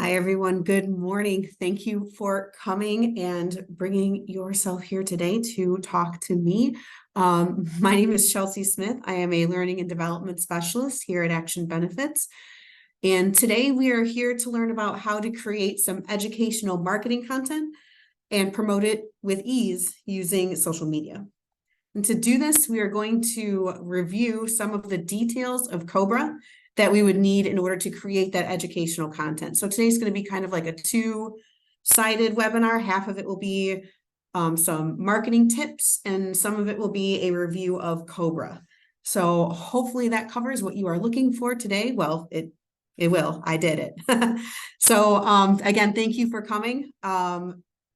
Hi, everyone. Good morning. Thank you for coming and bringing yourself here today to talk to me. My name is Chelsea Smith. I am a learning and development specialist here at Action Benefits. And today we are here to learn about how to create some educational marketing content and promote it with ease using social media. And to do this, we are going to review some of the details of Cobra that we would need in order to create that educational content. So today's going to be kind of like a two-sided webinar. Half of it will be some marketing tips, and some of it will be a review of Cobra. So hopefully that covers what you are looking for today. Well, it will. I did it. So again, thank you for coming.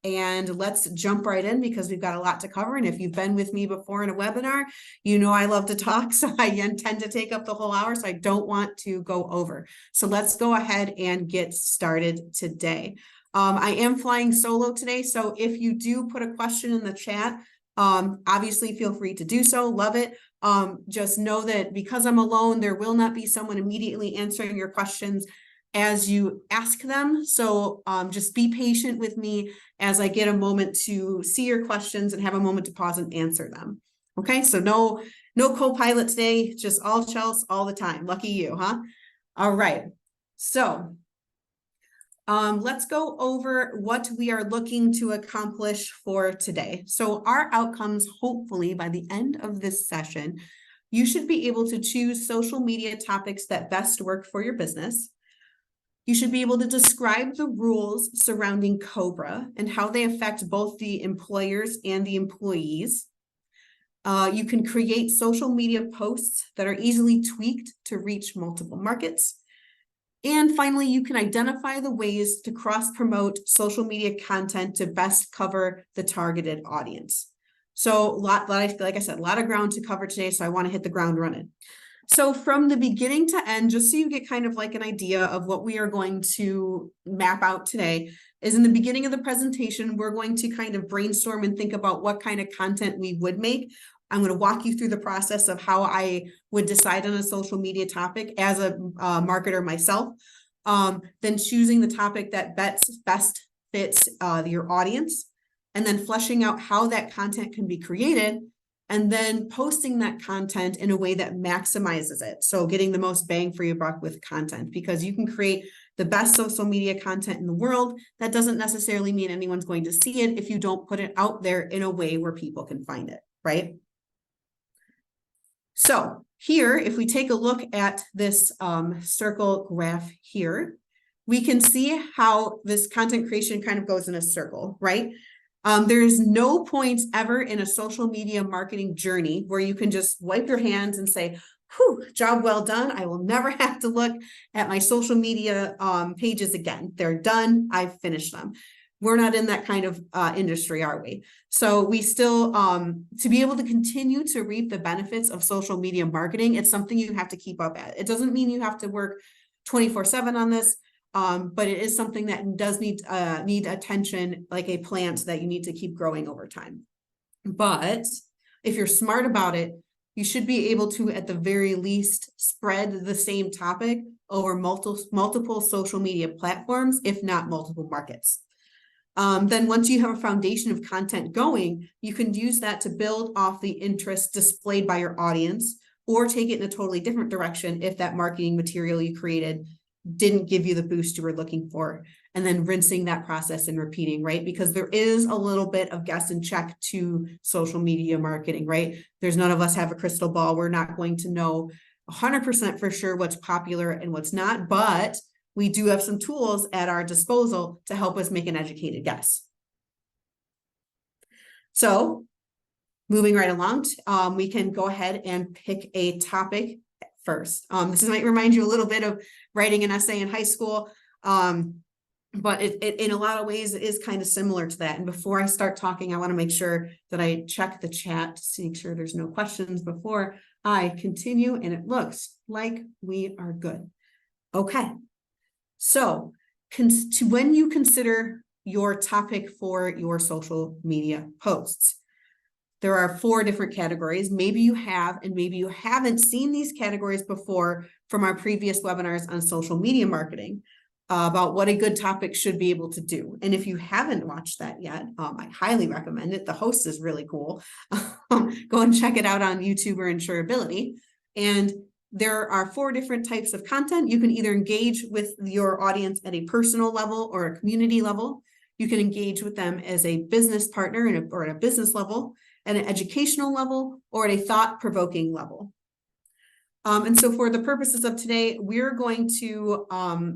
And let's jump right in because we've got a lot to cover. And if you've been with me before in a webinar, you know I love to talk. So I tend to take up the whole hour. So I don't want to go over. So let's go ahead and get started today. I am flying solo today. So if you do put a question in the chat, obviously feel free to do so. Love it. Just know that because I'm alone, there will not be someone immediately answering your questions as you ask them. So just be patient with me as I get a moment to see your questions and have a moment to pause and answer them. Okay, so no co-pilot today, just all Chelsea all the time. Lucky you, huh? All right, so let's go over what we are looking to accomplish for today. So our outcomes, hopefully by the end of this session, you should be able to choose social media topics that best work for your business. You should be able to describe the rules surrounding Cobra and how they affect both the employers and the employees. You can create social media posts that are easily tweaked to reach multiple markets. And finally, you can identify the ways to cross-promote social media content to best cover the targeted audience. So like I said, a lot of ground to cover today, so I want to hit the ground running. So from the beginning to end, just so you get kind of like an idea of what we are going to map out today, is in the beginning of the presentation, we're going to kind of brainstorm and think about what kind of content we would make. I'm going to walk you through the process of how I would decide on a social media topic as a marketer myself, then choosing the topic that best fits your audience, and then fleshing out how that content can be created, and then posting that content in a way that maximizes it. So getting the most bang for your buck with content, because you can create the best social media content in the world. That doesn't necessarily mean anyone's going to see it if you don't put it out there in a way where people can find it, right? So here, if we take a look at this circle graph here, we can see how this content creation kind of goes in a circle, right? There's no point ever in a social media marketing journey where you can just wipe your hands and say, whew, job well done. I will never have to look at my social media pages again. They're done. I've finished them. We're not in that kind of industry, are we? So we still, to be able to continue to reap the benefits of social media marketing, it's something you have to keep up at. It doesn't mean you have to work 24/7 on this. But it is something that does need attention, like a plant that you need to keep growing over time. But if you're smart about it, you should be able to, at the very least, spread the same topic over multiple social media platforms, if not multiple markets. Then once you have a foundation of content going, you can use that to build off the interest displayed by your audience, or take it in a totally different direction if that marketing material you created didn't give you the boost you were looking for, and then rinsing that process and repeating, right? Because there is a little bit of guess and check to social media marketing, right? There's none of us have a crystal ball. We're not going to know 100% for sure what's popular and what's not, but we do have some tools at our disposal to help us make an educated guess. So moving right along, we can go ahead and pick a topic first. This might remind you a little bit of writing an essay in high school, but it in a lot of ways is kind of similar to that. And before I start talking, I want to make sure that I check the chat to make sure there's no questions before I continue, and it looks like we are good. Okay, so when you consider your topic for your social media posts, there are 4 different categories. Maybe you have, and maybe you haven't seen these categories before from our previous webinars on social media marketing. about what a good topic should be able to do. And if you haven't watched that yet, I highly recommend it. The host is really cool. Go and check it out on YouTube or Insurability. And there are 4 different types of content. You can either engage with your audience at a personal level or a community level. You can engage with them as a business partner or at a business level, at an educational level, or at a thought-provoking level. And so for the purposes of today, we're going to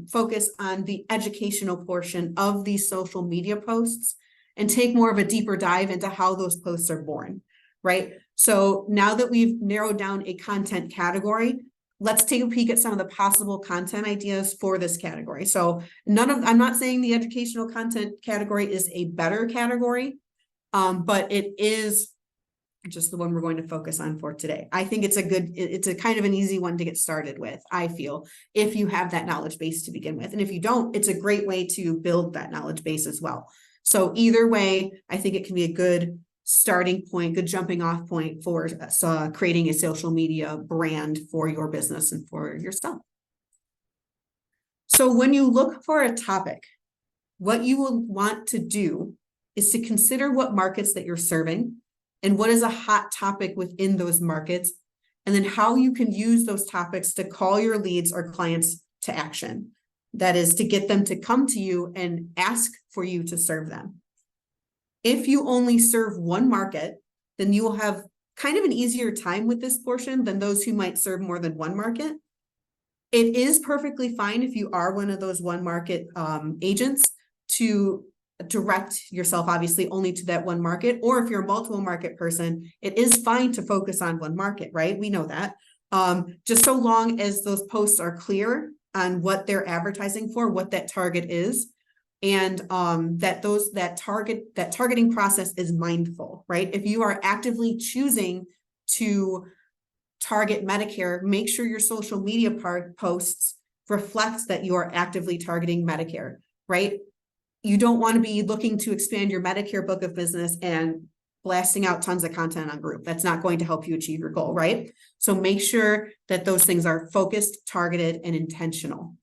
focus on the educational portion of these social media posts and take more of a deeper dive into how those posts are born, right? So now that we've narrowed down a content category, let's take a peek at some of the possible content ideas for this category. So I'm not saying the educational content category is a better category, but it is just the one we're going to focus on for today. I think it's a kind of an easy one to get started with, I feel, if you have that knowledge base to begin with. And if you don't, it's a great way to build that knowledge base as well. So either way, I think it can be a good starting point, good jumping off point for creating a social media brand for your business and for yourself. So when you look for a topic, what you will want to do is to consider what markets that you're serving and what is a hot topic within those markets, and then how you can use those topics to call your leads or clients to action. That is, to get them to come to you and ask for you to serve them. If you only serve one market, then you will have kind of an easier time with this portion than those who might serve more than one market. It is perfectly fine if you are one of those one market agents to direct yourself obviously only to that one market, or if you're a multiple market person, it is fine to focus on one market, right? We know that. Just so long as those posts are clear on what they're advertising for, what that target is, and that targeting process is mindful, right? If you are actively choosing to target Medicare, make sure your social media posts reflect that you are actively targeting Medicare, right? You don't want to be looking to expand your Medicare book of business and blasting out tons of content on group. That's not going to help you achieve your goal, right? So make sure that those things are focused, targeted, and intentional.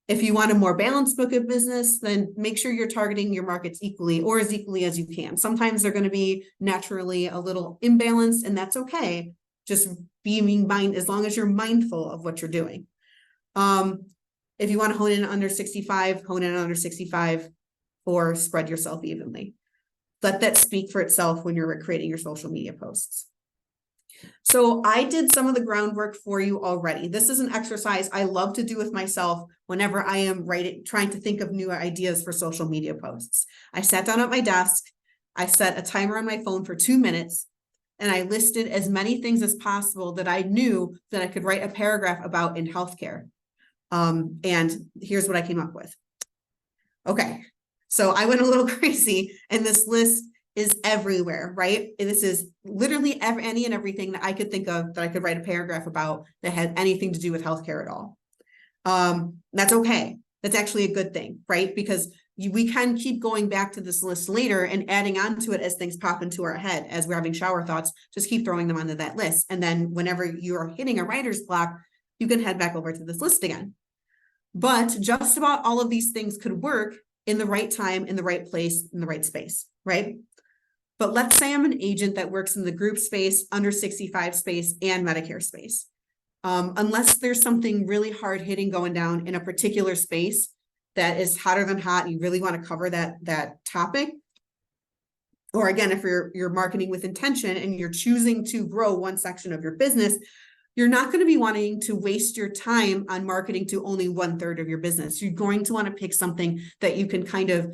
If you want a more balanced book of business, then make sure you're targeting your markets equally or as equally as you can. Sometimes they're going to be naturally a little imbalanced, and that's okay. Just as long as you're mindful of what you're doing. If you want to hone in under 65, hone in under 65, or spread yourself evenly. Let that speak for itself when you're creating your social media posts. So I did some of the groundwork for you already. This is an exercise I love to do with myself whenever I am trying to think of new ideas for social media posts. I sat down at my desk, I set a timer on my phone for 2 minutes, and I listed as many things as possible that I knew that I could write a paragraph about in healthcare. And here's what I came up with. Okay, so I went a little crazy, and this list is everywhere, right? This is literally any and everything that I could think of that I could write a paragraph about that had anything to do with healthcare at all. That's okay. That's actually a good thing, right? Because we can keep going back to this list later and adding on to it as things pop into our head as we're having shower thoughts. Just keep throwing them onto that list. And then whenever you're hitting a writer's block, you can head back over to this list again. But just about all of these things could work in the right time, in the right place, in the right space, right? But let's say I'm an agent that works in the group space, under 65 space, and Medicare space. Unless there's something really hard hitting going down in a particular space that is hotter than hot, and you really want to cover that topic. Or again, if you're marketing with intention and you're choosing to grow one section of your business, you're not going to be wanting to waste your time on marketing to only 1/3 of your business. You're going to want to pick something that you can kind of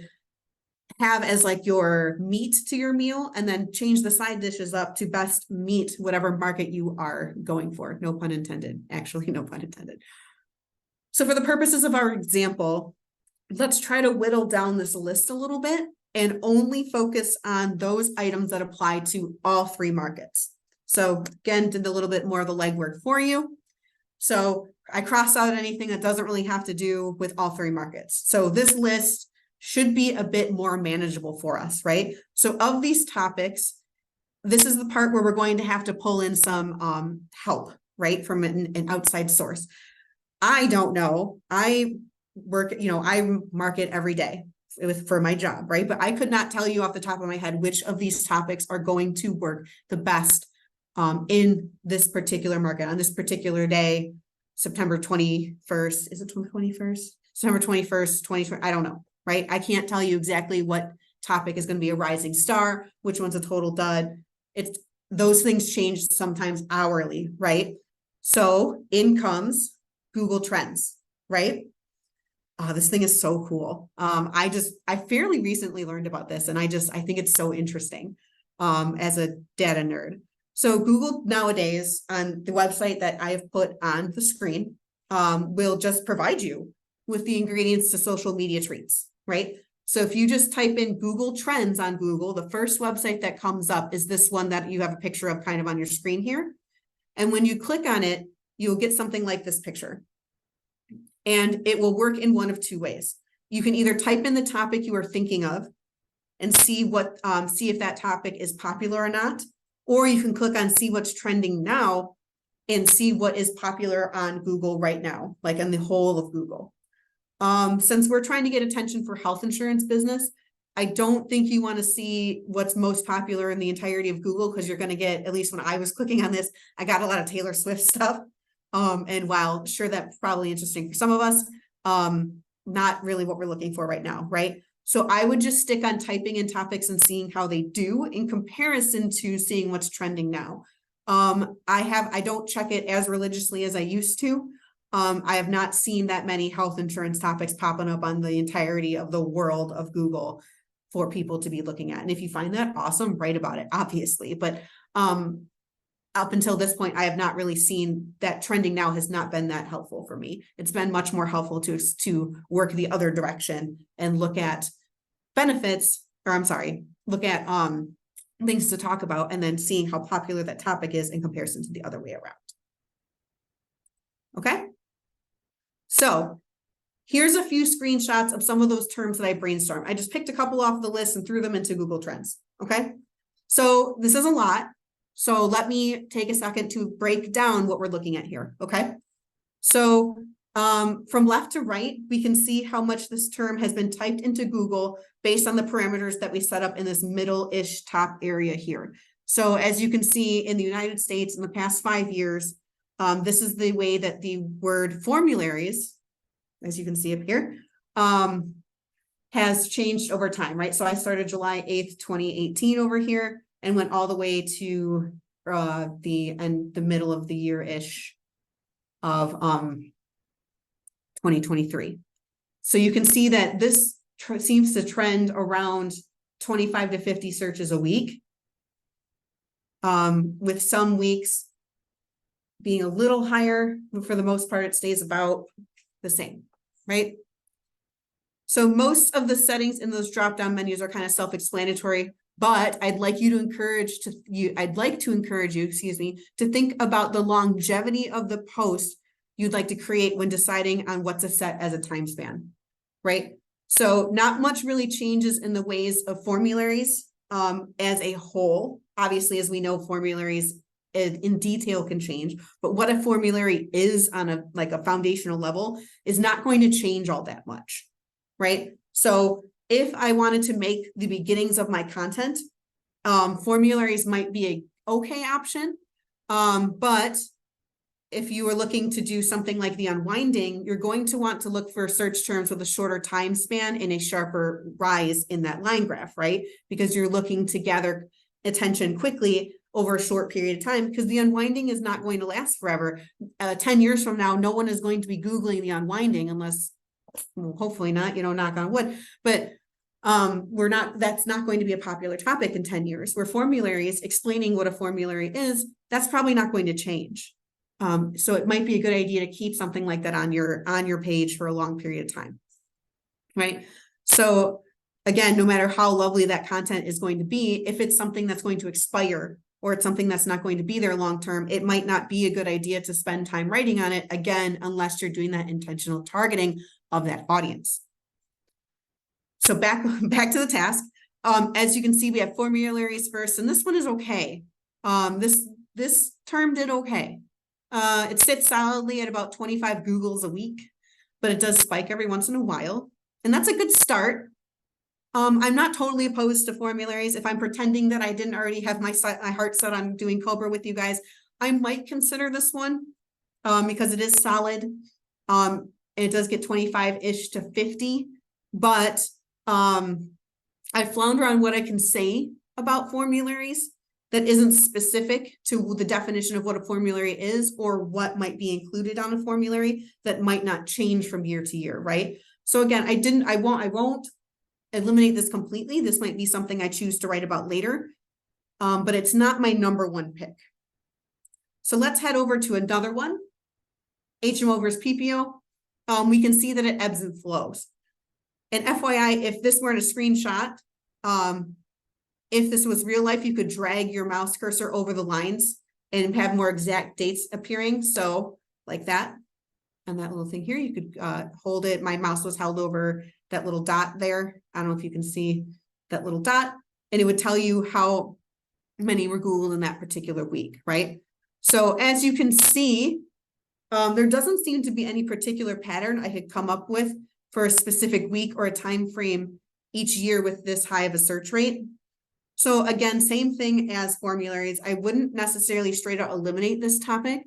have as like your meat to your meal, and then change the side dishes up to best meet whatever market you are going for. No pun intended. Actually, no pun intended. So for the purposes of our example, let's try to whittle down this list a little bit and only focus on those items that apply to all 3 markets. So again, did a little bit more of the legwork for you. So I crossed out anything that doesn't really have to do with all 3 markets. So this list should be a bit more manageable for us, right? So of these topics, this is the part where we're going to have to pull in some help, right? From an outside source. I don't know. I work, I market every day for my job, right? But I could not tell you off the top of my head which of these topics are going to work the best in this particular market on this particular day, September 21st. Is it 21st? September 21st, 2020. I don't know, right? I can't tell you exactly what topic is going to be a rising star, which one's a total dud. It's those things change sometimes hourly, right? So in comes Google Trends, right? Oh, this thing is so cool. I fairly recently learned about this, and I think it's so interesting as a data nerd. So Google nowadays on the website that I have put on the screen will just provide you with the ingredients to social media treats, right? So if you just type in Google Trends on Google, the first website that comes up is this one that you have a picture of kind of on your screen here. And when you click on it, you'll get something like this picture. And it will work in one of two ways. You can either type in the topic you are thinking of and see if that topic is popular or not, or you can click on see what's trending now and see what is popular on Google right now, like on the whole of Google. Since we're trying to get attention for health insurance business, I don't think you want to see what's most popular in the entirety of Google, because you're going to get, at least when I was clicking on this, I got a lot of Taylor Swift stuff. And while sure, that's probably interesting for some of us, not really what we're looking for right now, right? So I would just stick on typing in topics and seeing how they do in comparison to seeing what's trending now. I don't check it as religiously as I used to. I have not seen that many health insurance topics popping up on the entirety of the world of Google for people to be looking at. And if you find that, awesome, write about it, obviously. But up until this point, I have not really seen that trending now has not been that helpful for me. It's been much more helpful to work the other direction and look at benefits, or I'm sorry, look at things to talk about and then seeing how popular that topic is in comparison to the other way around. Okay. So here's a few screenshots of some of those terms that I brainstormed. I just picked a couple off the list and threw them into Google Trends. Okay. So this is a lot. So let me take a second to break down what we're looking at here, okay? So from left to right, we can see how much this term has been typed into Google based on the parameters that we set up in this middle-ish top area here. So as you can see in the United States in the past 5 years, this is the way that the word formularies, as you can see up here, has changed over time, right? So I started July 8th, 2018 over here, and went all the way to the middle of the year-ish of 2023. So you can see that this seems to trend around 25 to 50 searches a week, with some weeks being a little higher. For the most part, it stays about the same, right? So most of the settings in those drop-down menus are kind of self-explanatory. But I'd like to encourage you, excuse me, to think about the longevity of the post you'd like to create when deciding on what to set as a time span, right? So not much really changes in the ways of formularies as a whole. Obviously, as we know, formularies in detail can change, but what a formulary is on a foundational level is not going to change all that much, right? So if I wanted to make the beginnings of my content, formularies might be a okay option. But if you are looking to do something like the unwinding, you're going to want to look for search terms with a shorter time span and a sharper rise in that line graph, right? Because you're looking to gather attention quickly over a short period of time, because the unwinding is not going to last forever. 10 years from now, no one is going to be Googling the unwinding unless, well, hopefully not, knock on wood, but that's not going to be a popular topic in 10 years. Where formularies, explaining what a formulary is, that's probably not going to change. So it might be a good idea to keep something like that on your page for a long period of time, right? So again, no matter how lovely that content is going to be, if it's something that's going to expire or it's something that's not going to be there long-term, it might not be a good idea to spend time writing on it, again, unless you're doing that intentional targeting of that audience. So back to the task. As you can see, we have formularies first, and this one is okay. This term did okay. It sits solidly at about 25 Googles a week, but it does spike every once in a while. And that's a good start. I'm not totally opposed to formularies. If I'm pretending that I didn't already have my heart set on doing Cobra with you guys, I might consider this one because it is solid. It does get 25-ish to 50, but I flounder on what I can say about formularies that isn't specific to the definition of what a formulary is or what might be included on a formulary that might not change from year to year, right? So again, I won't eliminate this completely. This might be something I choose to write about later, but it's not my number one pick. So let's head over to another one, HMO versus PPO. We can see that it ebbs and flows. And FYI, if this weren't a screenshot, if this was real life, you could drag your mouse cursor over the lines and have more exact dates appearing. So like that, and that little thing here, you could hold it. My mouse was held over that little dot there. I don't know if you can see that little dot, and it would tell you how many were Googled in that particular week, right? So as you can see, there doesn't seem to be any particular pattern I could come up with for a specific week or a time frame each year with this high of a search rate. So again, same thing as formularies. I wouldn't necessarily straight out eliminate this topic,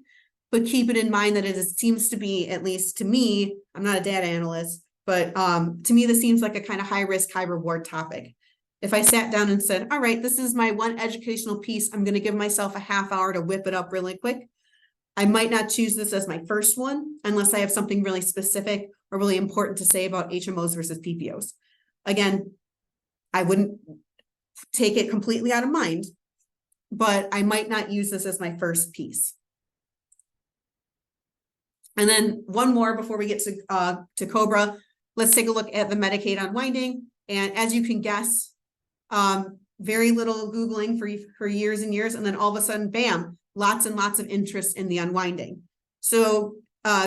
but keep it in mind that it seems to be, at least to me, I'm not a data analyst, but to me, this seems like a kind of high risk, high reward topic. If I sat down and said, all right, this is my one educational piece, I'm going to give myself a half hour to whip it up really quick. I might not choose this as my first one unless I have something really specific or really important to say about HMOs versus PPOs. Again, I wouldn't take it completely out of mind, but I might not use this as my first piece. And then one more before we get to Cobra, let's take a look at the Medicaid unwinding. And as you can guess, very little Googling for years and years. And then all of a sudden, bam, lots and lots of interest in the unwinding. So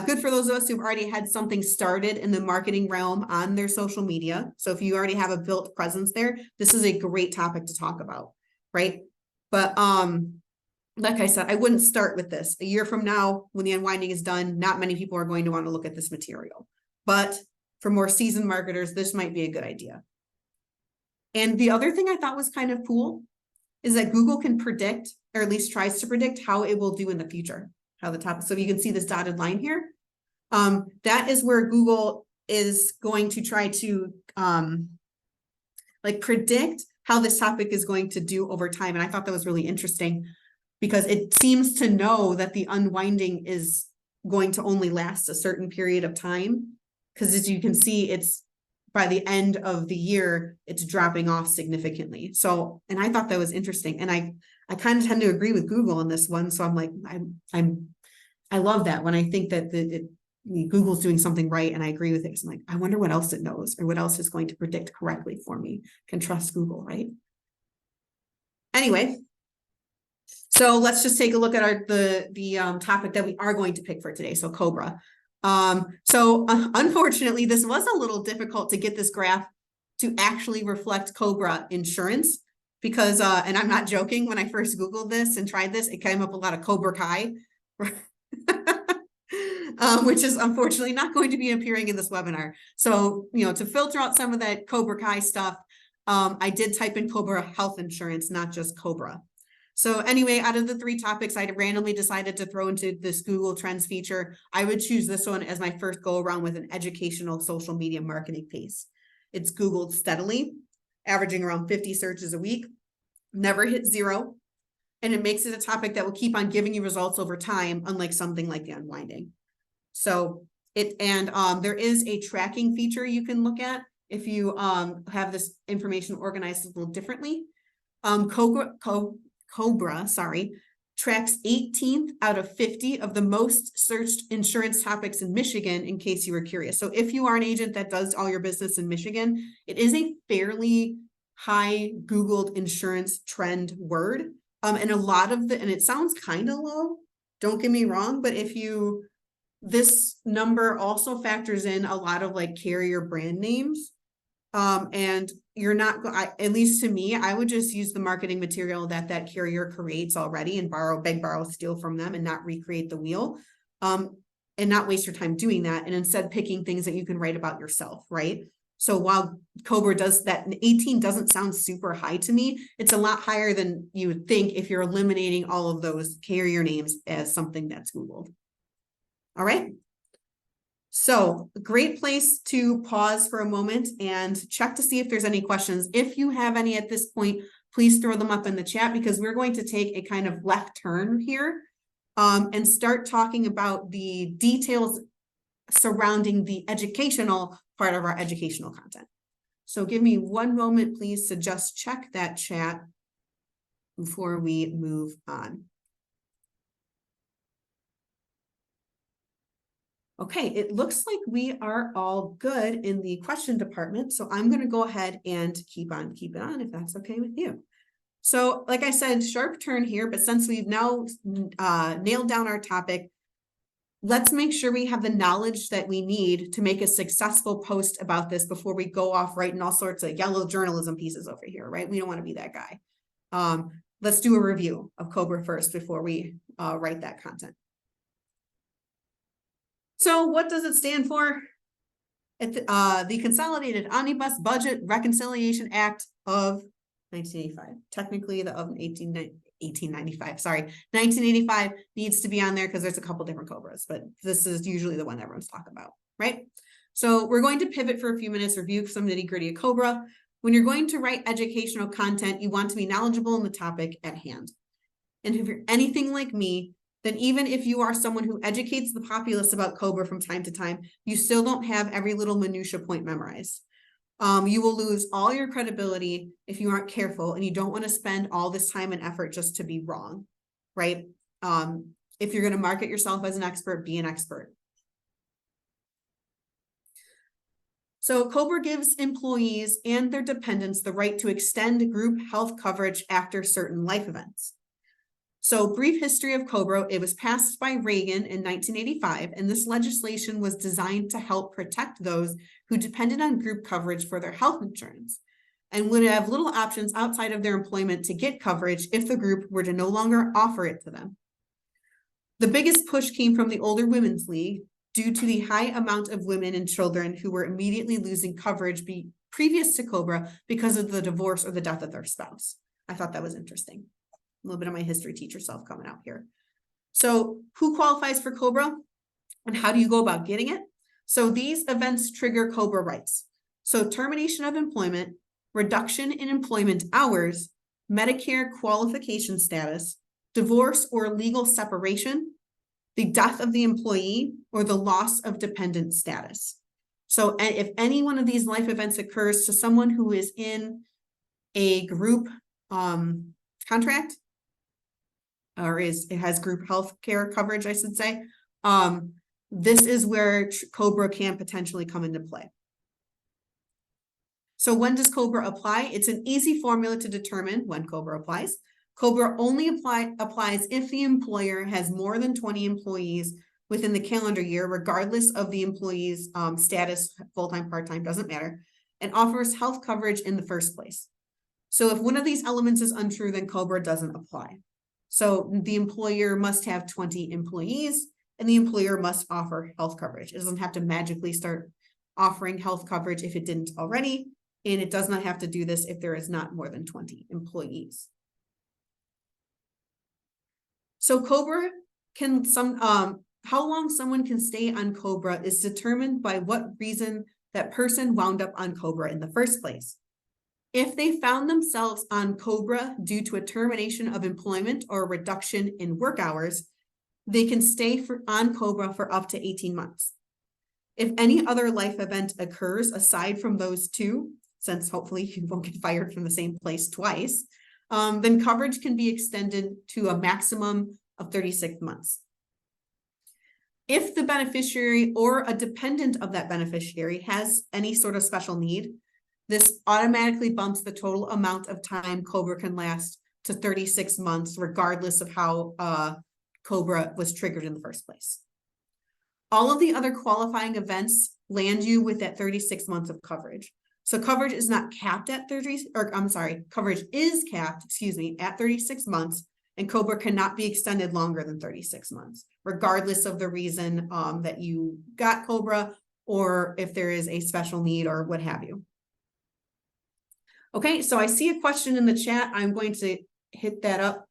good for those of us who've already had something started in the marketing realm on their social media. So if you already have a built presence there, this is a great topic to talk about, right? But like I said, I wouldn't start with this. A year from now, when the unwinding is done, not many people are going to want to look at this material. But for more seasoned marketers, this might be a good idea. And the other thing I thought was kind of cool is that Google can predict, or at least tries to predict, how it will do in the future. How the topic, so you can see this dotted line here. That is where Google is going to try to like predict how this topic is going to do over time. And I thought that was really interesting because it seems to know that the unwinding is going to only last a certain period of time. Because as you can see, it's by the end of the year, it's dropping off significantly. So, and I thought that was interesting. And I kind of tend to agree with Google on this one. So I'm like, I love that when I think that Google's doing something right and I agree with it. I'm like, I wonder what else it knows or what else is going to predict correctly for me. Can trust Google, right? Anyway, so let's just take a look at the topic that we are going to pick for today. So Cobra. So unfortunately, this was a little difficult to get this graph to actually reflect Cobra insurance because, and I'm not joking, when I first Googled this and tried this, it came up a lot of Cobra Kai, which is unfortunately not going to be appearing in this webinar. So, you know, to filter out some of that Cobra Kai stuff, I did type in Cobra health insurance, not just Cobra. So anyway, out of the three topics I randomly decided to throw into this Google Trends feature, I would choose this one as my first go around with an educational social media marketing piece. It's Googled steadily, averaging around 50 searches a week, never hit zero, and it makes it a topic that will keep on giving you results over time, unlike something like the unwinding. So there is a tracking feature you can look at if you have this information organized a little differently. Cobra, tracks 18th out of 50 of the most searched insurance topics in Michigan, in case you were curious. So if you are an agent that does all your business in Michigan, it is a fairly high Googled insurance trend word. And a lot of and it sounds kind of low, don't get me wrong, but this number also factors in a lot of like carrier brand names. And you're not, at least to me, I would just use the marketing material that carrier creates already and beg, borrow, steal from them and not recreate the wheel. and not waste your time doing that, and instead picking things that you can write about yourself, right? So while COBRA does that, 18 doesn't sound super high to me, it's a lot higher than you would think if you're eliminating all of those carrier names as something that's Googled. All right. So a great place to pause for a moment and check to see if there's any questions. If you have any at this point, please throw them up in the chat, because we're going to take a kind of left turn here and start talking about the details surrounding the educational part of our educational content. So give me one moment, please, to just check that chat before we move on. Okay, it looks like we are all good in the question department, so I'm going to go ahead and keep on if that's okay with you. So like I said, sharp turn here, but since we've now nailed down our topic, let's make sure we have the knowledge that we need to make a successful post about this before we go off writing all sorts of yellow journalism pieces over here, right? We don't want to be that guy. Let's do a review of COBRA first before we write that content. So what does it stand for? The Consolidated Omnibus Budget Reconciliation Act of 1985. Technically the of 1895, sorry. 1985 needs to be on there because there's a couple different COBRAs, but this is usually the one everyone's talking about, right? So we're going to pivot for a few minutes, review some nitty-gritty of COBRA. When you're going to write educational content, you want to be knowledgeable in the topic at hand. And if you're anything like me, then even if you are someone who educates the populace about COBRA from time to time, you still don't have every little minutia point memorized. You will lose all your credibility if you aren't careful, and you don't want to spend all this time and effort just to be wrong, right? If you're going to market yourself as an expert, be an expert. So COBRA gives employees and their dependents the right to extend group health coverage after certain life events. So brief history of COBRA, it was passed by Reagan in 1985, and this legislation was designed to help protect those who depended on group coverage for their health insurance and would have little options outside of their employment to get coverage if the group were to no longer offer it to them. The biggest push came from the Older Women's League due to the high amount of women and children who were immediately losing coverage previous to COBRA because of the divorce or the death of their spouse. I thought that was interesting. A little bit of my history teacher self coming out here. So who qualifies for COBRA and how do you go about getting it? So these events trigger COBRA rights. So termination of employment, reduction in employment hours, Medicare qualification status, divorce or legal separation, the death of the employee, or the loss of dependent status. So if any one of these life events occurs to someone who is in a group contract, or it has group health care coverage, I should say, this is where COBRA can potentially come into play. So when does COBRA apply? It's an easy formula to determine when COBRA applies. COBRA only applies if the employer has more than 20 employees within the calendar year, regardless of the employee's status, full-time, part-time, doesn't matter, and offers health coverage in the first place. So if one of these elements is untrue, then COBRA doesn't apply. So the employer must have 20 employees, and the employer must offer health coverage. It doesn't have to magically start offering health coverage if it didn't already, and it does not have to do this if there is not more than 20 employees. So COBRA can how long someone can stay on COBRA is determined by what reason that person wound up on COBRA in the first place. If they found themselves on COBRA due to a termination of employment or a reduction in work hours, they can stay on COBRA for up to 18 months. If any other life event occurs aside from those two, since hopefully you won't get fired from the same place twice, then coverage can be extended to a maximum of 36 months. If the beneficiary or a dependent of that beneficiary has any sort of special need, this automatically bumps the total amount of time COBRA can last to 36 months, regardless of how COBRA was triggered in the first place. All of the other qualifying events land you with that 36 months of coverage. So coverage is not capped at coverage is capped, at 36 months, and COBRA cannot be extended longer than 36 months, regardless of the reason that you got COBRA or if there is a special need or what have you. Okay, so I see a question in the chat. I'm going to hit that up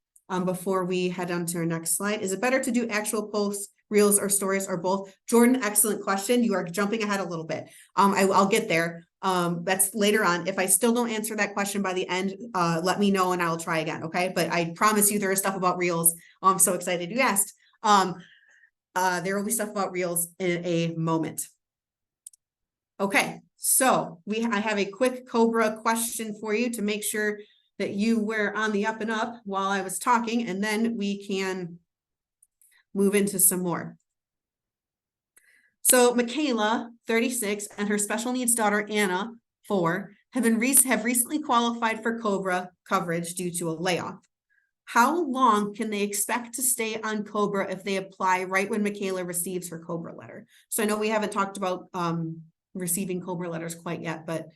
before we head on to our next slide. Is it better to do actual posts, reels, or stories, or both? Jordan, excellent question. You are jumping ahead a little bit. I'll get there. That's later on. If I still don't answer that question by the end, let me know and I'll try again, okay? But I promise you there is stuff about reels. I'm so excited you asked. There will be stuff about reels in a moment. Okay, so I have a quick COBRA question for you to make sure that you were on the up and up while I was talking, and then we can move into some more. So Michaela, 36, and her special needs daughter, Anna, 4, have recently qualified for COBRA coverage due to a layoff. How long can they expect to stay on COBRA if they apply right when Michaela receives her COBRA letter? So I know we haven't talked about receiving COBRA letters quite yet, but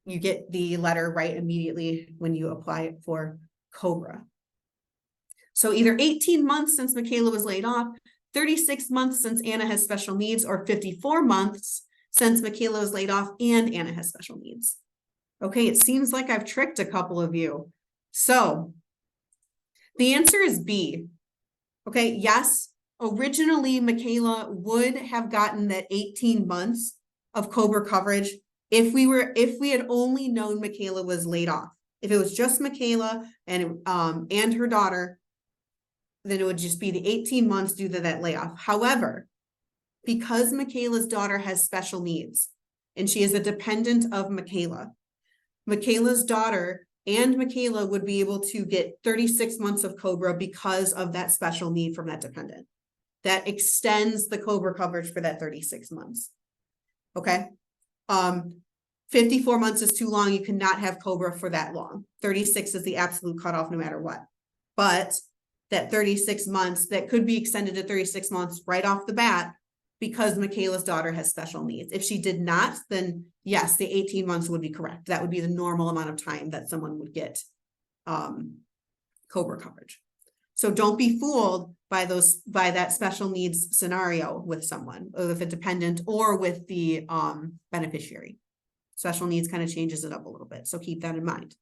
you get the letter right immediately when you apply for COBRA. So either 18 months since Michaela was laid off, 36 months since Anna has special needs, or 54 months since Michaela was laid off and Anna has special needs. Okay, it seems like I've tricked a couple of you. So the answer is B. Okay, yes, originally Michaela would have gotten that 18 months of COBRA coverage if we had only known Michaela was laid off. If it was just Michaela and her daughter, then it would just be the 18 months due to that layoff. However, because Michaela's daughter has special needs and she is a dependent of Michaela, Michaela's daughter and Michaela would be able to get 36 months of COBRA because of that special need from that dependent. That extends the COBRA coverage for that 36 months. Okay. 54 months is too long. You cannot have COBRA for that long. 36 is the absolute cutoff no matter what. But that 36 months, that could be extended to 36 months right off the bat because Michaela's daughter has special needs. If she did not, then yes, the 18 months would be correct. That would be the normal amount of time that someone would get COBRA coverage. So don't be fooled by that special needs scenario with someone, or with a dependent or with the beneficiary. Special needs kind of changes it up a little bit. So keep that in mind.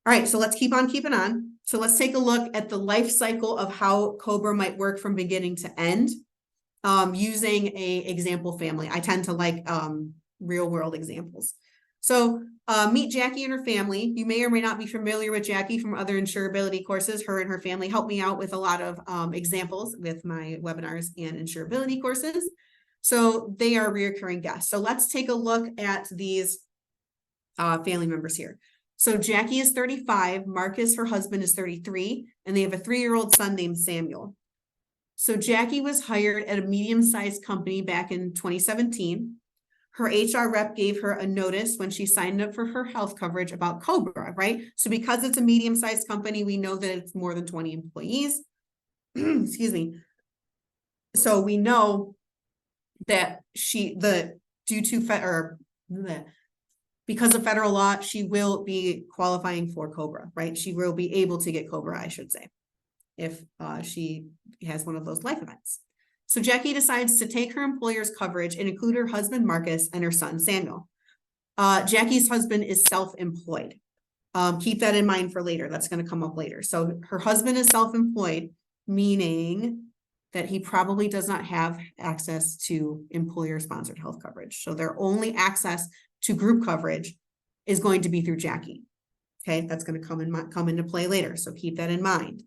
All right, so let's keep on keeping on. So let's take a look at the life cycle of how COBRA might work from beginning to end using a example family. I tend to like real world examples. So meet Jackie and her family. You may or may not be familiar with Jackie from other insurability courses. Her and her family help me out with a lot of examples with my webinars and insurability courses. So they are recurring guests. So let's take a look at these family members here. So Jackie is 35, Marcus, her husband, is 33, and they have a 3-year-old son named Samuel. So Jackie was hired at a medium-sized company back in 2017. Her HR rep gave her a notice when she signed up for her health coverage about COBRA, right? So because it's a medium-sized company, we know that it's more than 20 employees. Excuse me. So we know that because of federal law, she will be qualifying for COBRA, right? She will be able to get COBRA, I should say, if she has one of those life events. So Jackie decides to take her employer's coverage and include her husband, Marcus, and her son, Samuel. Jackie's husband is self-employed. Keep that in mind for later. That's going to come up later. So her husband is self-employed, meaning that he probably does not have access to employer-sponsored health coverage. So their only access to group coverage is going to be through Jackie. Okay, that's going to come into play later. So keep that in mind.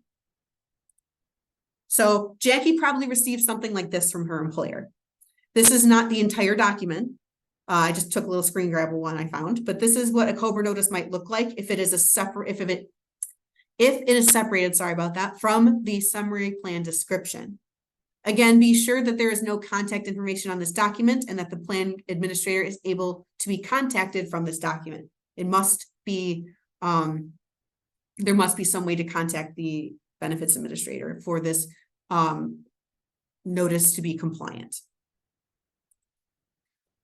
So Jackie probably received something like this from her employer. This is not the entire document. I just took a little screen grab of one I found, but this is what a COBRA notice might look like if it is a separate, if it is separated, sorry about that, from the summary plan description. Again, be sure that there is no contact information on this document and that the plan administrator is able to be contacted from this document. It must be, there must be some way to contact the benefits administrator for this notice to be compliant.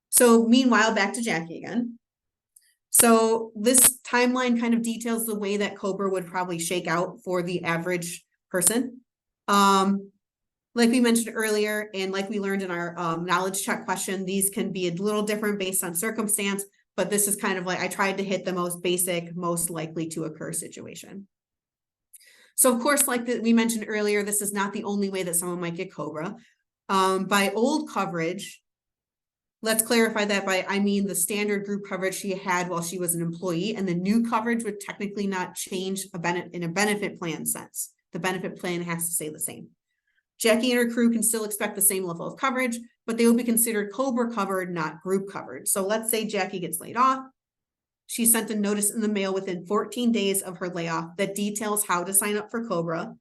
So meanwhile, back to Jackie again. So this timeline kind of details the way that COBRA would probably shake out for the average person. Like we mentioned earlier, and like we learned in our knowledge check question, these can be a little different based on circumstance, but this is kind of like I tried to hit the most basic, most likely to occur situation. So of course, like we mentioned earlier, this is not the only way that someone might get COBRA. By old coverage, let's clarify that by, I mean the standard group coverage she had while she was an employee, and the new coverage would technically not change in a benefit plan sense. The benefit plan has to stay the same. Jackie and her crew can still expect the same level of coverage, but they will be considered COBRA covered, not group covered. So let's say Jackie gets laid off. She sent a notice in the mail within 14 days of her layoff that details how to sign up for COBRA,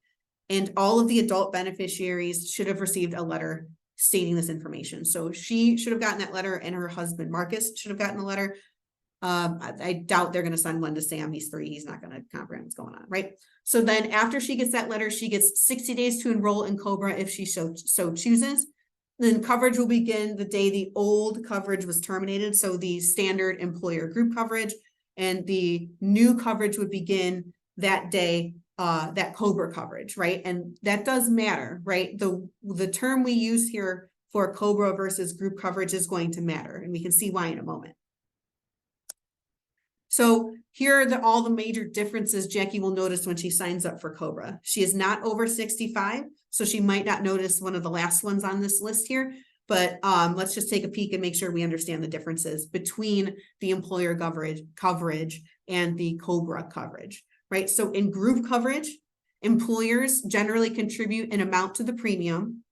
and all of the adult beneficiaries should have received a letter stating this information. So she should have gotten that letter, and her husband Marcus should have gotten a letter. I doubt they're going to send one to Sam. He's 3. He's not going to comprehend what's going on, right? So then after she gets that letter, she gets 60 days to enroll in COBRA if she so chooses. Then coverage will begin the day the old coverage was terminated. So the standard employer group coverage, and the new coverage would begin that day, that COBRA coverage, right? And that does matter, right? The term we use here for COBRA versus group coverage is going to matter, and we can see why in a moment. So here are all the major differences Jackie will notice when she signs up for COBRA. She is not over 65, so she might not notice one of the last ones on this list here, but let's just take a peek and make sure we understand the differences between the employer coverage and the COBRA coverage, right? So in group coverage, employers generally contribute an amount to the premium,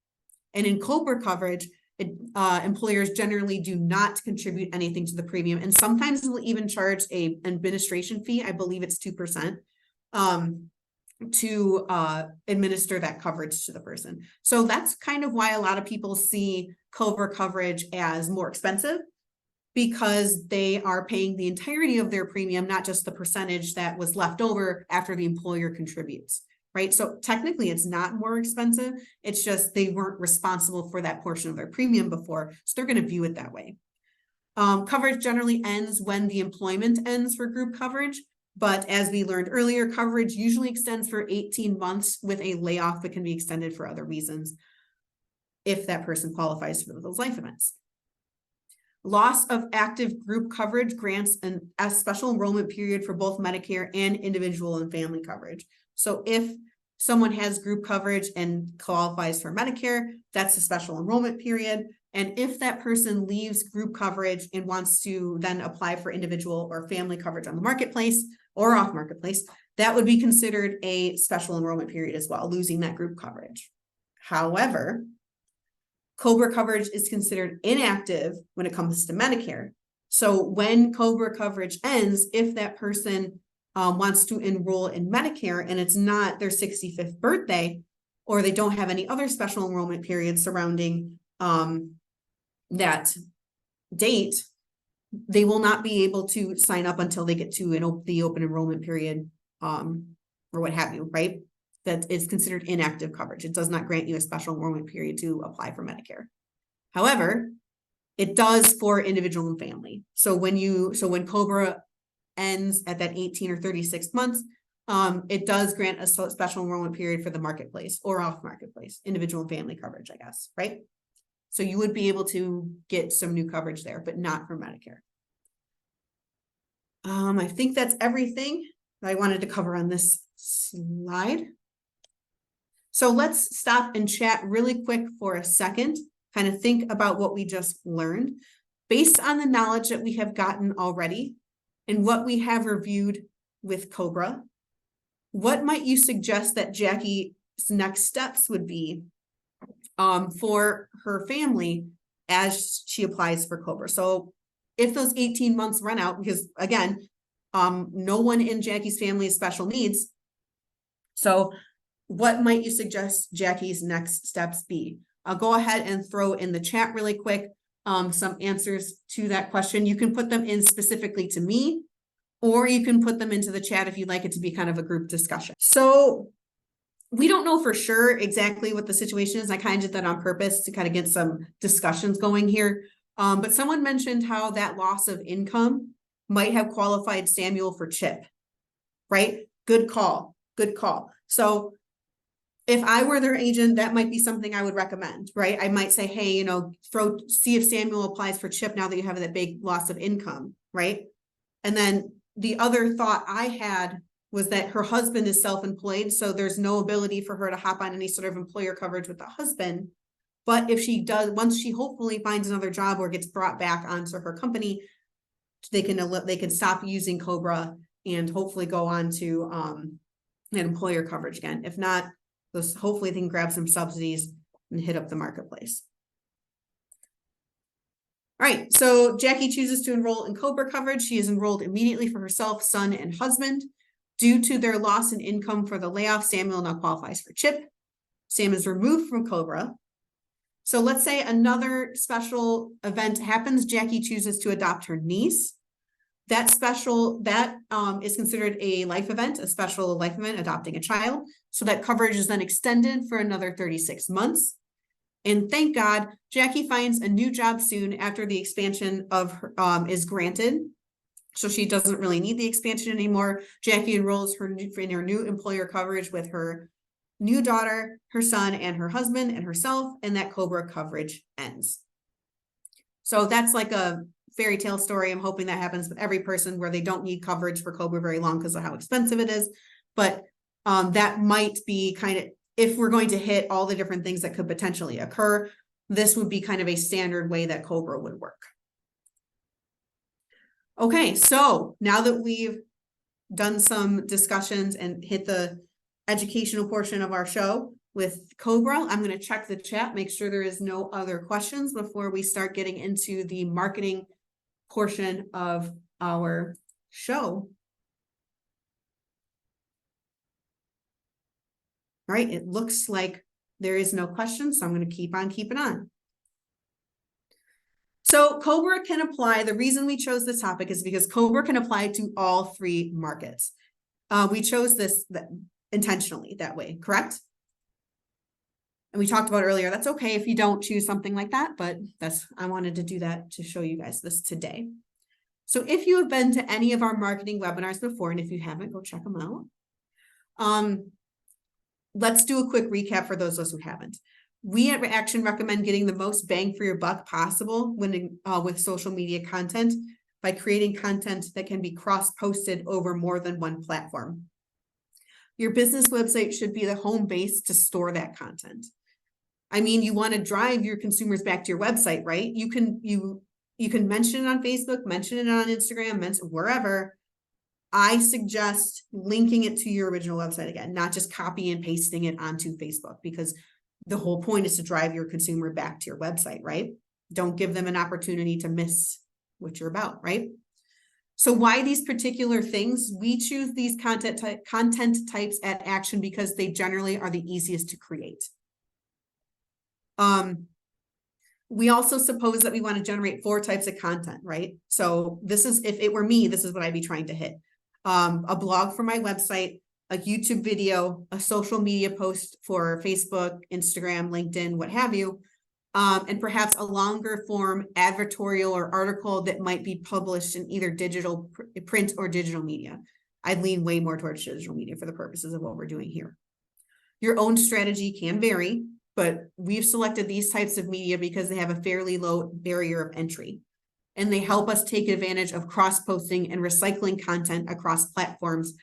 and in COBRA coverage, employers generally do not contribute anything to the premium, and sometimes they'll even charge an administration fee. I believe it's 2%, to administer that coverage to the person. So that's kind of why a lot of people see COBRA coverage as more expensive, because they are paying the entirety of their premium, not just the percentage that was left over after the employer contributes. Right. So technically it's not more expensive. It's just they weren't responsible for that portion of their premium before. So they're going to view it that way. Coverage generally ends when the employment ends for group coverage. But as we learned earlier, coverage usually extends for 18 months with a layoff that can be extended for other reasons if that person qualifies for those life events. Loss of active group coverage grants a special enrollment period for both Medicare and individual and family coverage. So if someone has group coverage and qualifies for Medicare, that's a special enrollment period. And if that person leaves group coverage and wants to then apply for individual or family coverage on the marketplace or off marketplace, that would be considered a special enrollment period as well, losing that group coverage. However, COBRA coverage is considered inactive when it comes to Medicare. So when COBRA coverage ends, if that person wants to enroll in Medicare and it's not their 65th birthday, or they don't have any other special enrollment period surrounding that date, they will not be able to sign up until they get to the open enrollment period, or what have you, right? That is considered inactive coverage. It does not grant you a special enrollment period to apply for Medicare. However, it does for individual and family. So when COBRA ends at that 18 or 36 months, it does grant a special enrollment period for the marketplace or off marketplace, individual and family coverage, I guess, right? So you would be able to get some new coverage there, but not for Medicare. I think that's everything that I wanted to cover on this slide. So let's stop and chat really quick for a second, kind of think about what we just learned. Based on the knowledge that we have gotten already and what we have reviewed with COBRA, what might you suggest that Jackie's next steps would be for her family as she applies for COBRA? So if those 18 months run out, because again, no one in Jackie's family has special needs. So what might you suggest Jackie's next steps be? I'll go ahead and throw in the chat really quick some answers to that question. You can put them in specifically to me, or you can put them into the chat if you'd like it to be kind of a group discussion. So we don't know for sure exactly what the situation is. I kind of did that on purpose to kind of get some discussions going here. But someone mentioned how that loss of income might have qualified Samuel for Chip, right? Good call, good call. So if I were their agent, that might be something I would recommend, right? I might say, hey, you know, see if Samuel applies for Chip now that you have that big loss of income, right? And then the other thought I had was that her husband is self-employed, so there's no ability for her to hop on any sort of employer coverage with the husband. But if she does, once she hopefully finds another job or gets brought back onto her company, they can stop using COBRA and hopefully go on to an employer coverage again. If not, hopefully they can grab some subsidies and hit up the marketplace. All right, so Jackie chooses to enroll in COBRA coverage. She is enrolled immediately for herself, son, and husband. Due to their loss in income for the layoff, Samuel now qualifies for CHIP. Sam is removed from COBRA. So let's say another special event happens. Jackie chooses to adopt her niece. That is considered a life event, a special life event, adopting a child. So that coverage is then extended for another 36 months. And thank God, Jackie finds a new job soon after the expansion of her, is granted. So she doesn't really need the expansion anymore. Jackie enrolls in her new employer coverage with her new daughter, her son, and her husband and herself, and that COBRA coverage ends. So that's like a fairy tale story. I'm hoping that happens with every person where they don't need coverage for COBRA very long because of how expensive it is. But that might be kind of, if we're going to hit all the different things that could potentially occur, this would be kind of a standard way that COBRA would work. Okay, so now that we've done some discussions and hit the educational portion of our show with COBRA, I'm going to check the chat, make sure there is no other questions before we start getting into the marketing portion of our show. All right, it looks like there is no question, so I'm going to keep on keeping on. So COBRA can apply. The reason we chose this topic is because COBRA can apply to all three markets. We chose this intentionally that way, correct? And we talked about earlier, that's okay if you don't choose something like that, but I wanted to do that to show you guys this today. So if you have been to any of our marketing webinars before, and if you haven't, go check them out. Let's do a quick recap for those of us who haven't. We at Action recommend getting the most bang for your buck possible when with social media content by creating content that can be cross-posted over more than one platform. Your business website should be the home base to store that content. I mean, you want to drive your consumers back to your website, right? You can mention it on Facebook, mention it on Instagram, mention wherever. I suggest linking it to your original website again, not just copy and pasting it onto Facebook, because the whole point is to drive your consumer back to your website, right? Don't give them an opportunity to miss what you're about, right? So why these particular things? We choose these content types at Action because they generally are the easiest to create. We also suppose that we want to generate 4 types of content, right? So this is, if it were me, this is what I'd be trying to hit. A blog for my website, a YouTube video, a social media post for Facebook, Instagram, LinkedIn, what have you, and perhaps a longer form advertorial or article that might be published in either digital print or digital media. I'd lean way more towards digital media for the purposes of what we're doing here. Your own strategy can vary, but we've selected these types of media because they have a fairly low barrier of entry. And they help us take advantage of cross-posting and recycling content across platforms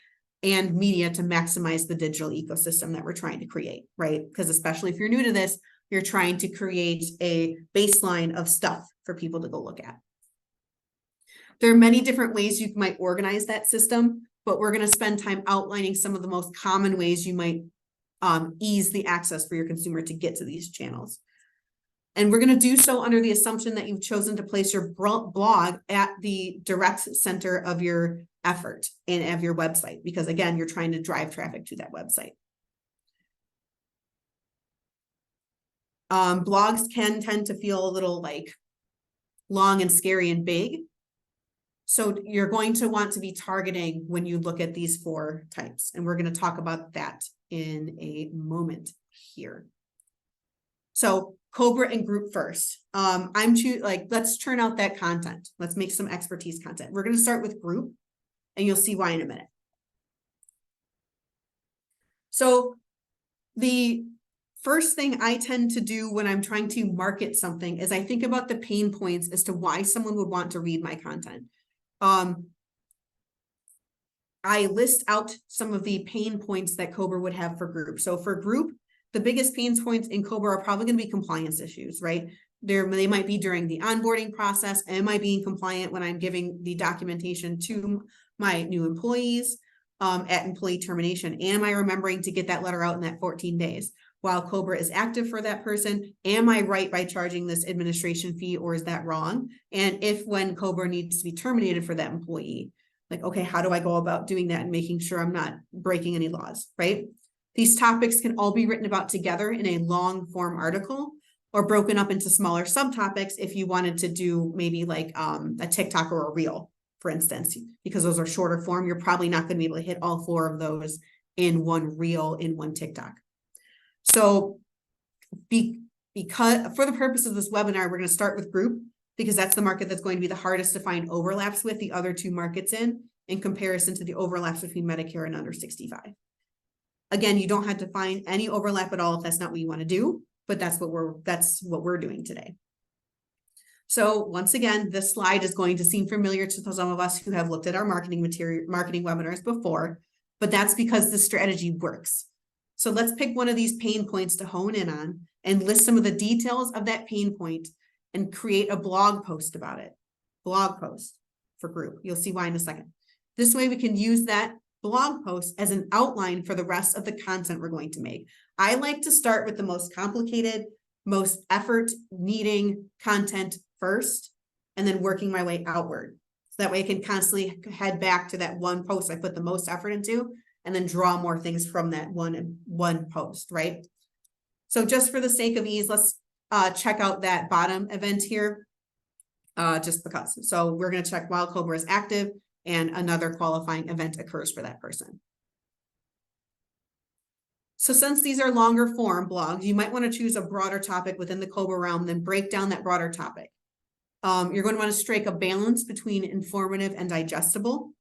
and media to maximize the digital ecosystem that we're trying to create, right? Because especially if you're new to this, you're trying to create a baseline of stuff for people to go look at. There are many different ways you might organize that system, but we're going to spend time outlining some of the most common ways you might ease the access for your consumer to get to these channels. And we're going to do so under the assumption that you've chosen to place your blog at the direct center of your effort and of your website, because again, you're trying to drive traffic to that website. Blogs can tend to feel a little like long and scary and big. So you're going to want to be targeting when you look at these 4 types. And we're going to talk about that in a moment here. So Cobra and group first. Let's churn out that content. Let's make some expertise content. We're going to start with group, and you'll see why in a minute. So the first thing I tend to do when I'm trying to market something is I think about the pain points as to why someone would want to read my content. I list out some of the pain points that Cobra would have for group. So for group, the biggest pain points in Cobra are probably going to be compliance issues, right? They might be during the onboarding process. Am I being compliant when I'm giving the documentation to my new employees at employee termination? Am I remembering to get that letter out in that 14 days? While Cobra is active for that person, am I right by charging this administration fee, or is that wrong? And if when Cobra needs to be terminated for that employee, like, okay, how do I go about doing that and making sure I'm not breaking any laws, right? These topics can all be written about together in a long form article or broken up into smaller subtopics if you wanted to do maybe like a TikTok or a reel, for instance, because those are shorter form. You're probably not going to be able to hit all 4 of those in one reel, in one TikTok. So because for the purpose of this webinar, we're going to start with group, because that's the market that's going to be the hardest to find overlaps with the other 2 markets in comparison to the overlaps between Medicare and under 65. Again, you don't have to find any overlap at all if that's not what you want to do, but that's what we're doing today. So once again, this slide is going to seem familiar to some of us who have looked at our marketing webinars before, but that's because the strategy works. So let's pick one of these pain points to hone in on and list some of the details of that pain point and create a blog post about it. Blog post for group. You'll see why in a second. This way we can use that blog post as an outline for the rest of the content we're going to make. I like to start with the most complicated, most effort needing content first, and then working my way outward. So that way I can constantly head back to that one post I put the most effort into, and then draw more things from that one post, right? So just for the sake of ease, let's check out that bottom event here, just because. So we're going to check while Cobra is active and another qualifying event occurs for that person. So since these are longer form blogs, you might want to choose a broader topic within the Cobra realm, then break down that broader topic. You're going to want to strike a balance between informative and digestible.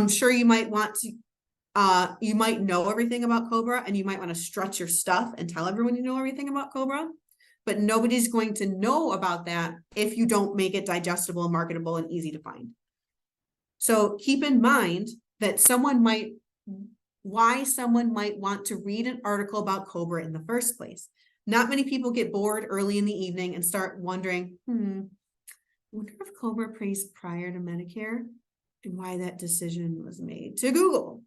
Sure, you might want to, you might know everything about Cobra, and you might want to stretch your stuff and tell everyone you know everything about Cobra, but nobody's going to know about that if you don't make it digestible, marketable, and easy to find. So keep in mind that why someone might want to read an article about Cobra in the first place. Not many people get bored early in the evening and start wondering, I wonder if Cobra pays prior to Medicare and why that decision was made, to Google.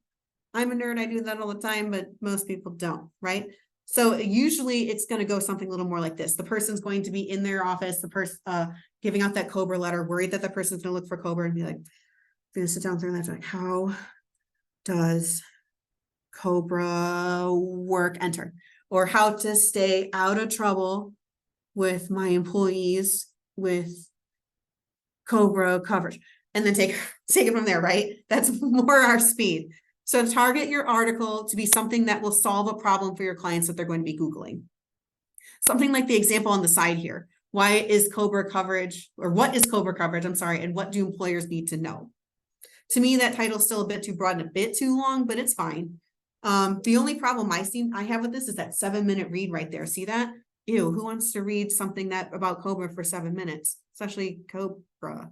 I'm a nerd, I do that all the time, but most people don't, right? So usually it's going to go something a little more like this. The person's going to be in their office, the person giving out that Cobra letter, worried that the person's going to look for Cobra and be like, going to sit down there and like, how does Cobra work? Enter. Or how to stay out of trouble with my employees with Cobra coverage. And then take it from there, right? That's more our speed. So target your article to be something that will solve a problem for your clients that they're going to be Googling. Something like the example on the side here. Why is Cobra coverage, or what is Cobra coverage? I'm sorry. And what do employers need to know? To me, that title is still a bit too broad and a bit too long, but it's fine. The only problem I have with this is that 7-minute read right there. See that? Ew, who wants to read something about Cobra for 7 minutes, especially Cobra?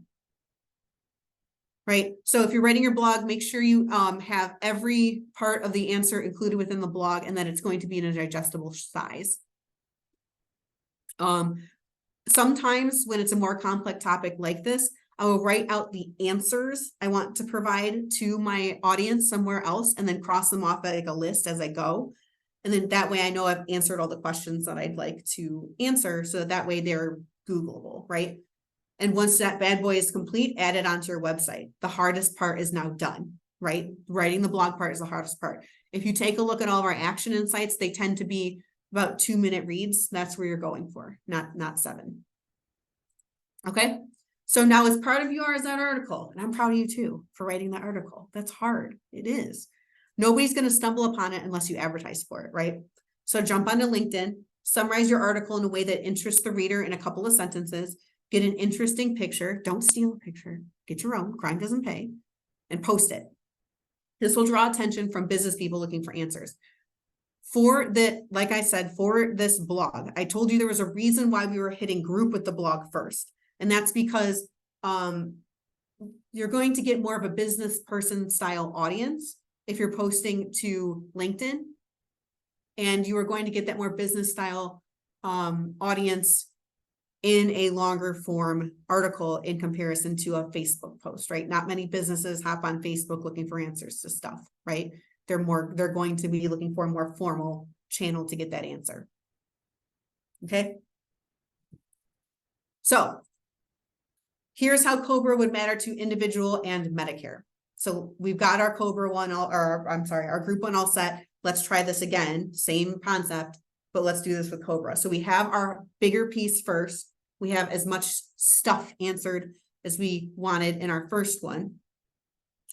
Right. So if you're writing your blog, make sure you have every part of the answer included within the blog, and that it's going to be in a digestible size. Sometimes when it's a more complex topic like this, I will write out the answers I want to provide to my audience somewhere else, and then cross them off like a list as I go. And then that way I know I've answered all the questions that I'd like to answer, so that way they're Googleable, right? And once that bad boy is complete, add it onto your website. The hardest part is now done, right? Writing the blog part is the hardest part. If you take a look at all of our action insights, they tend to be about 2-minute reads. That's where you're going for, not 7. Okay. So now as part of yours, that article, and I'm proud of you too for writing that article. That's hard. It is. Nobody's going to stumble upon it unless you advertise for it, right? So jump onto LinkedIn, summarize your article in a way that interests the reader in a couple of sentences, get an interesting picture, don't steal a picture, get your own, crime doesn't pay, and post it. This will draw attention from business people looking for answers. Like I said, for this blog, I told you there was a reason why we were hitting group with the blog first. And that's because you're going to get more of a business person style audience if you're posting to LinkedIn. And you are going to get that more business style audience in a longer form article in comparison to a Facebook post, right? Not many businesses hop on Facebook looking for answers to stuff, right? They're going to be looking for a more formal channel to get that answer. Okay. So here's how COBRA would matter to individual and Medicare. So we've got our COBRA one, our group one all set. Let's try this again, same concept, but let's do this with COBRA. So we have our bigger piece first. We have as much stuff answered as we wanted in our first one,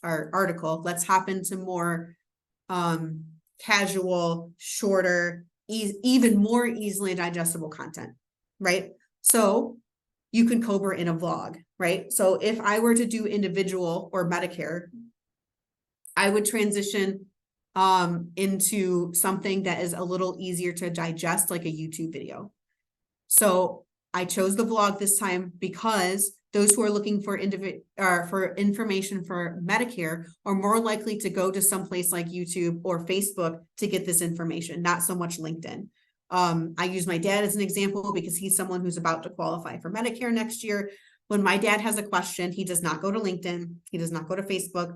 our article. Let's hop into more casual, shorter, even more easily digestible content, right? So you can COBRA in a vlog, right? So if I were to do individual or Medicare, I would transition into something that is a little easier to digest, like a YouTube video. So I chose the vlog this time because those who are looking for information for Medicare are more likely to go to someplace like YouTube or Facebook to get this information, not so much LinkedIn. I use my dad as an example because he's someone who's about to qualify for Medicare next year. When my dad has a question, he does not go to LinkedIn. He does not go to Facebook.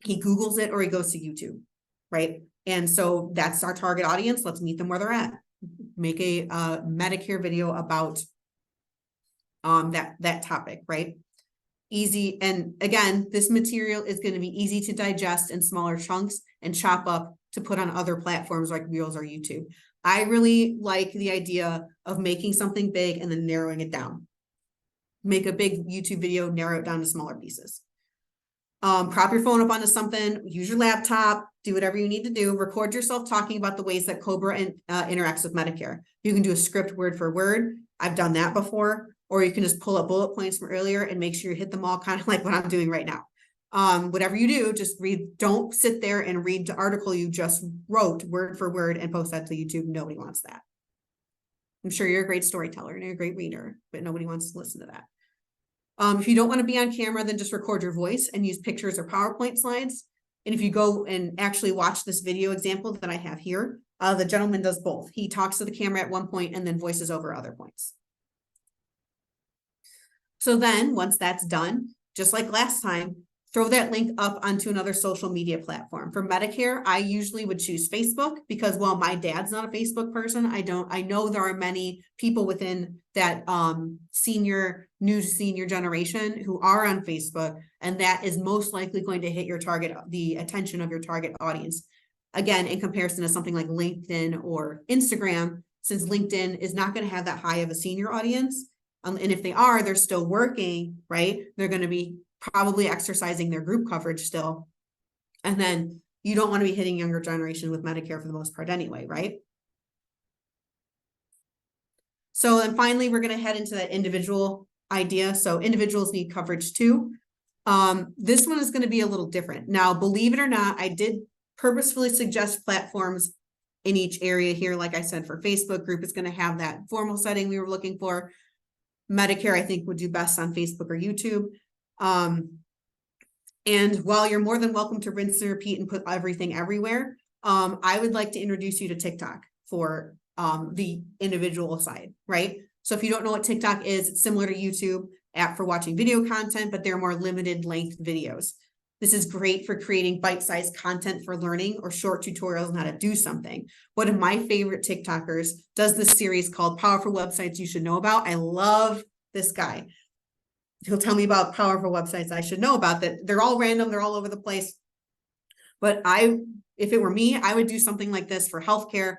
He Googles it or he goes to YouTube, right? And so that's our target audience. Let's meet them where they're at. Make a Medicare video about that topic, right? Easy. And again, this material is going to be easy to digest in smaller chunks and chop up to put on other platforms like Reels or YouTube. I really like the idea of making something big and then narrowing it down. Make a big YouTube video, narrow it down to smaller pieces. Prop your phone up onto something, use your laptop, do whatever you need to do, record yourself talking about the ways that COBRA interacts with Medicare. You can do a script word for word. I've done that before, or you can just pull up bullet points from earlier and make sure you hit them all, kind of like what I'm doing right now. Whatever you do, just read, don't sit there and read the article you just wrote word for word and post that to YouTube. Nobody wants that. I'm sure you're a great storyteller and you're a great reader, but nobody wants to listen to that. If you don't want to be on camera, then just record your voice and use pictures or PowerPoint slides. And if you go and actually watch this video example that I have here, the gentleman does both. He talks to the camera at one point and then voices over other points. So then once that's done, just like last time, throw that link up onto another social media platform. For Medicare, I usually would choose Facebook because while my dad's not a Facebook person, I know there are many people within that new senior generation who are on Facebook, and that is most likely going to hit the attention of your target audience. Again, in comparison to something like LinkedIn or Instagram, since LinkedIn is not going to have that high of a senior audience. And if they are, they're still working, right? They're going to be probably exercising their group coverage still. And then you don't want to be hitting younger generation with Medicare for the most part anyway, right? So then finally, we're going to head into that individual idea. So individuals need coverage too. This one is going to be a little different. Now, believe it or not, I did purposefully suggest platforms in each area here. Like I said, for Facebook group, it's going to have that formal setting we were looking for. Medicare, I think, would do best on Facebook or YouTube. And while you're more than welcome to rinse and repeat and put everything everywhere, I would like to introduce you to TikTok for the individual side, right? So if you don't know what TikTok is, it's similar to YouTube app for watching video content, but they're more limited length videos. This is great for creating bite-sized content for learning or short tutorials on how to do something. One of my favorite TikTokers does this series called Powerful Websites You Should Know About. I love this guy. He'll tell me about powerful websites I should know about that. They're all random. They're all over the place. But if it were me, I would do something like this for healthcare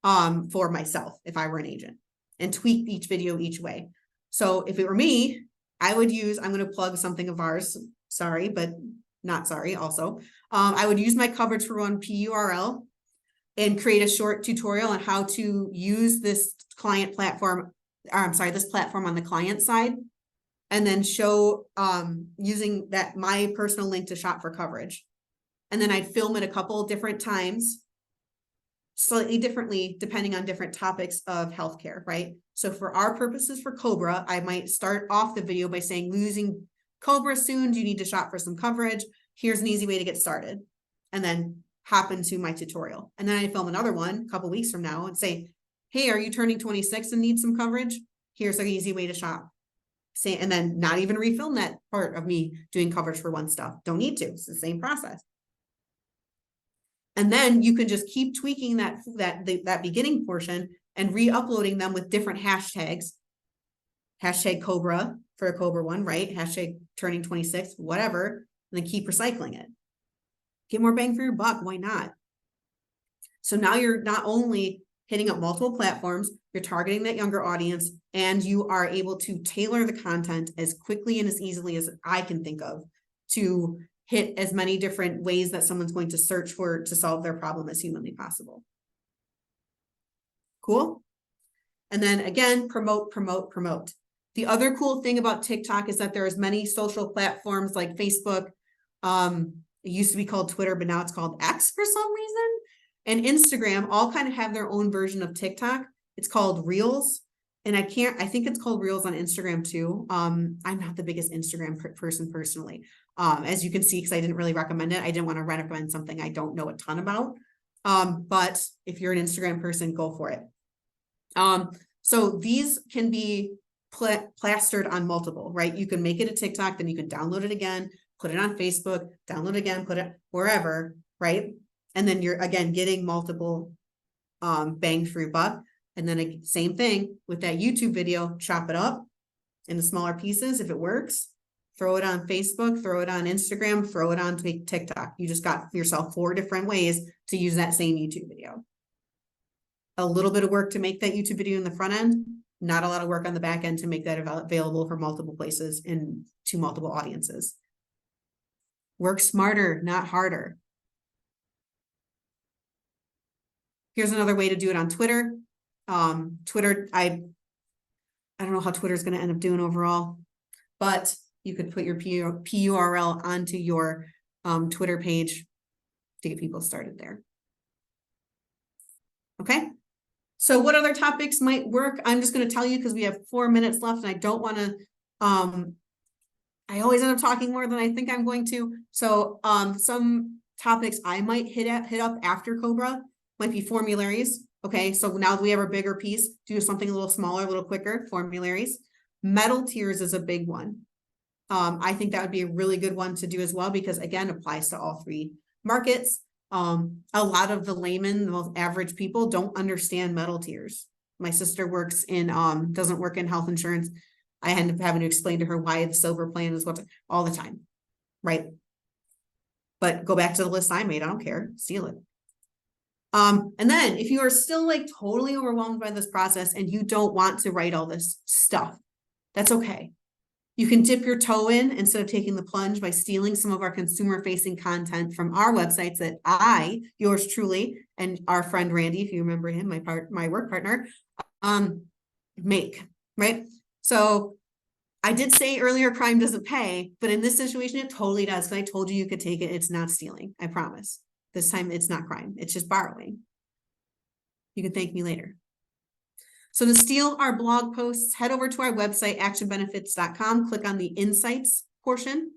for myself if I were an agent and tweak each video each way. So if it were me, I would use, I'm going to plug something of ours. Sorry, but not sorry also. I would use my coverage for one PURL. and create a short tutorial on how to use this client platform, or I'm sorry, this platform on the client side, and then show using that my personal link to shop for coverage. And then I'd film it a couple different times, slightly differently, depending on different topics of healthcare, right? So for our purposes for Cobra, I might start off the video by saying, losing Cobra soon, do you need to shop for some coverage? Here's an easy way to get started. And then hop into my tutorial. And then I film another one a couple weeks from now and say, hey, are you turning 26 and need some coverage? Here's an easy way to shop. Say, and then not even refilm that part of me doing coverage for one stuff. Don't need to. It's the same process. And then you can just keep tweaking that beginning portion and re-uploading them with different hashtags. Hashtag Cobra for a Cobra one, right? Hashtag turning 26, whatever. And then keep recycling it. Get more bang for your buck. Why not? So now you're not only hitting up multiple platforms, you're targeting that younger audience, and you are able to tailor the content as quickly and as easily as I can think of to hit as many different ways that someone's going to search for to solve their problem as humanly possible. Cool? And then again, promote, promote, promote. The other cool thing about TikTok is that there's many social platforms like Facebook. It used to be called Twitter, but now it's called X for some reason. And Instagram all kind of have their own version of TikTok. It's called Reels. And I think it's called Reels on Instagram too. I'm not the biggest Instagram person personally. As you can see, because I didn't really recommend it. I didn't want to recommend something I don't know a ton about. But if you're an Instagram person, go for it. So these can be plastered on multiple, right? You can make it a TikTok, then you can download it again, put it on Facebook, download again, put it wherever, right? And then you're again getting multiple bang for your buck. And then same thing with that YouTube video, chop it up into smaller pieces if it works. Throw it on Facebook, throw it on Instagram, throw it on TikTok. You just got yourself 4 different ways to use that same YouTube video. A little bit of work to make that YouTube video in the front end, not a lot of work on the back end to make that available for multiple places and to multiple audiences. Work smarter, not harder. Here's another way to do it on Twitter. Twitter, I don't know how Twitter is going to end up doing overall, but you could put your PURL onto your Twitter page to get people started there. Okay. So what other topics might work? I'm just going to tell you because we have 4 minutes left and I don't want to, I always end up talking more than I think I'm going to. So some topics I might hit up after Cobra might be formularies. Okay, so now that we have our bigger piece, do something a little smaller, a little quicker, formularies. Metal tiers is a big one. I think that would be a really good one to do as well, because again, applies to all 3 markets. A lot of the laymen, the most average people don't understand metal tiers. My sister works in, doesn't work in health insurance. I end up having to explain to her why the silver plan is what all the time, right? But go back to the list I made. I don't care. Steal it. And then if you are still like totally overwhelmed by this process and you don't want to write all this stuff, that's okay. You can dip your toe in instead of taking the plunge by stealing some of our consumer facing content from our websites that yours truly, and our friend Randy, if you remember him, my work partner, make, right? So I did say earlier, crime doesn't pay, but in this situation, it totally does. Because I told you could take it. It's not stealing. I promise. This time it's not crime. It's just borrowing. You can thank me later. So to steal our blog posts, head over to our website, actionbenefits.com, click on the insights portion.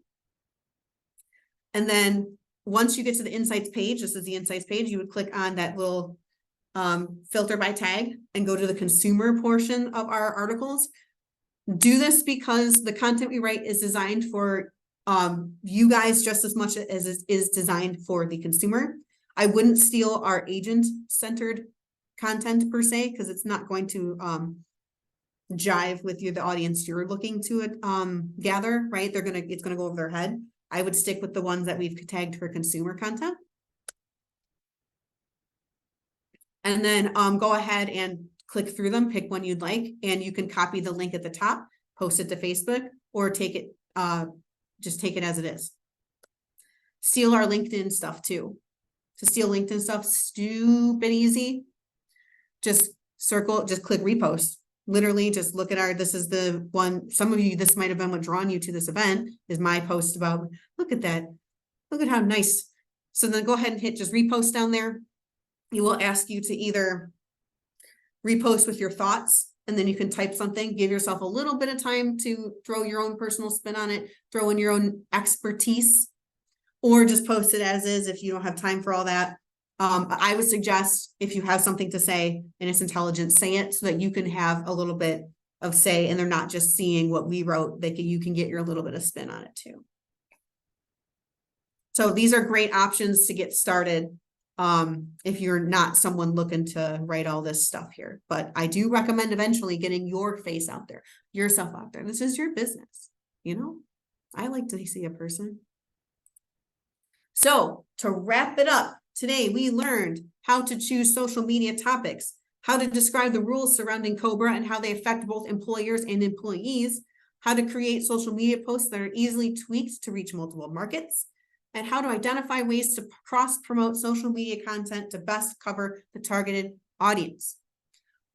And then once you get to the insights page, this is the insights page, you would click on that little filter by tag and go to the consumer portion of our articles. Do this because the content we write is designed for you guys just as much as it is designed for the consumer. I wouldn't steal our agent-centered content per se, because it's not going to jive with the audience you're looking to gather, right? It's gonna go over their head. I would stick with the ones that we've tagged for consumer content. And then go ahead and click through them, pick one you'd like, and you can copy the link at the top, post it to Facebook, or take it, just take it as it is. Steal our LinkedIn stuff too. to steal LinkedIn stuff, stupid easy. Just click repost. Literally just look at this is the one, some of you, this might have been what drawn you to this event, is my post about, look at that. Look at how nice. So then go ahead and hit just repost down there. You will ask you to either repost with your thoughts, and then you can type something, give yourself a little bit of time to throw your own personal spin on it, throw in your own expertise, or just post it as is if you don't have time for all that. I would suggest if you have something to say and it's intelligent, say it so that you can have a little bit of say, and they're not just seeing what we wrote, you can get your little bit of spin on it too. So these are great options to get started if you're not someone looking to write all this stuff here. But I do recommend eventually getting your face out there, yourself out there. This is your business, you know? I like to see a person. So to wrap it up, today we learned how to choose social media topics, how to describe the rules surrounding COBRA and how they affect both employers and employees, how to create social media posts that are easily tweaked to reach multiple markets, and how to identify ways to cross-promote social media content to best cover the targeted audience.